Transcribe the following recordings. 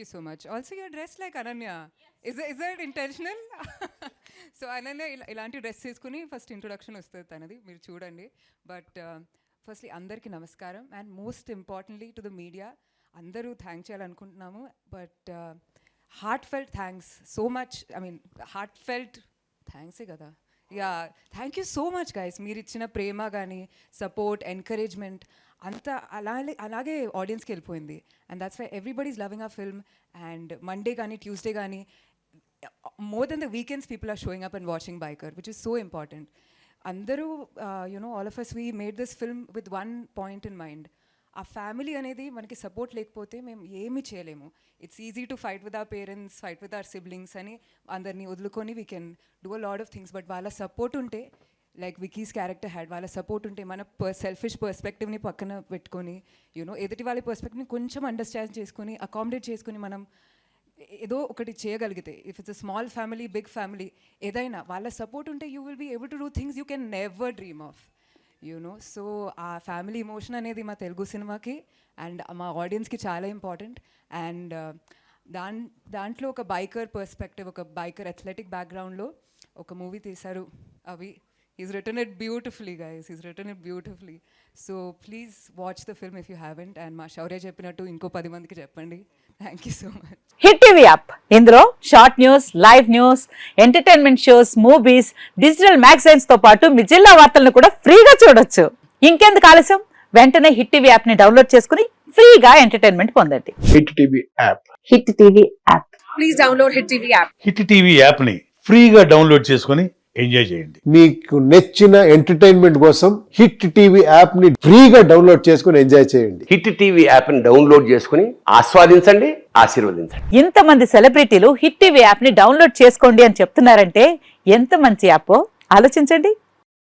you so much. Also, you're dressed like Ananya. Is that intentional? So Ananya ఇలాంటి dress వేసుకుని first introduction వస్తుంది తనది, మీరు చూడండి. బట్ ఫస్ట్లీ అందరికీ నమస్కారం, and most importantly to the media అందరూ థ్యాంక్ చేయాలనుకుంటున్నాము. But heartfelt thanks so much. I mean heartfelt థ్యాంక్సే కదా. Yeah, thank you so much guys. మీరు ఇచ్చిన ప్రేమ కానీ సపోర్ట్ ఎంకరేజ్మెంట్ అంతా అలాగే ఆడియన్స్కి వెళ్ళిపోయింది. And that's why everybody is loving a film. And Monday కానీ ట్యూస్డే కానీ more than the weekends, people are showing up and watching Biker, which is so important. Andaru, all of us, we made this film with one point in mind. Our family anedi manaki support lekapothe mem emi cheyalemu. It's easy to fight with our parents, fight with our siblings ani andarni odlukoni we can do a lot of things, but wala support unte, like Vicky's character had, wala support unte mana selfish perspective ni pakkana pettukoni, edati wala perspective ni koncham understand cheskoni accommodate cheskoni manam ఏదో ఒకటి చేయగలిగితే, if it's a small family big family ఏదైనా వాళ్ళ support ఉంటే you will be able to do things you can never dream of. So ఆ family emotion అనేది మా తెలుగు సినిమాకి అండ్ మా ఆడియన్స్కి చాలా ఇంపార్టెంట్. అండ్ దాంట్లో ఒక బైకర్ పర్స్పెక్టివ్, ఒక బైకర్ అథ్లెటిక్ బ్యాక్గ్రౌండ్లో ఒక మూవీ తీశారు అవి. He's written it beautifully, guys. He's written it beautifully. So please watch the film if you haven't. And మా శౌర్య చెప్పినట్టు ఇంకో 10 మందికి చెప్పండి. Thank you so much. Hit TV app, ఇందులో short news, live news, entertainment shows, movies, digital magazines తో పాటు మీ జిల్లా వార్తలను కూడా ఫ్రీగా చూడొచ్చు. ఇంకెందుకు ఆలస్యం, వెంటనే హిట్ టీవీ యాప్ ని డౌన్లోడ్ చేసుకుని ఫ్రీగా ఎంటర్టైన్మెంట్ పొందండి. Hit TV app. Hit TV app. Please download hit TV app. Hit TV app ని ఫ్రీగా డౌన్లోడ్ చేసుకుని ఎంజాయ్ చేయండి. మీకు నచ్చిన ఎంటర్టైన్మెంట్ కోసం హిట్ టీవీ యాప్ ని ఫ్రీగా డౌన్లోడ్ చేసుకుని ఎంజాయ్ చేయండి. హిట్ టీవీ యాప్ ని డౌన్లోడ్ చేసుకుని ఆస్వాదించండి, ఆశీర్వదించండి. ఇంతమంది సెలబ్రిటీలు హిట్ టీవీ యాప్ ని డౌన్లోడ్ చేసుకోండి అని చెప్తున్నారంటే ఎంత మంచి యాప్ ఆలోచించండి.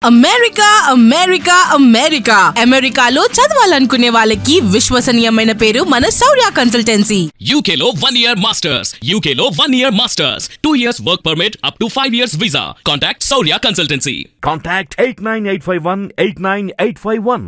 అమెరికా అమెరికా అమెరికా అమెరికాలో చదవాలనుకునే వాళ్ళకి విశ్వసనీయమైన పేరు మన శౌర్య కన్సల్టెన్సీ. UK లో 1 year masters, UK లో 1 year masters, 2 years work permit up to 5 years visa. Contact Saurya Consultancy. Contact 89851 89851.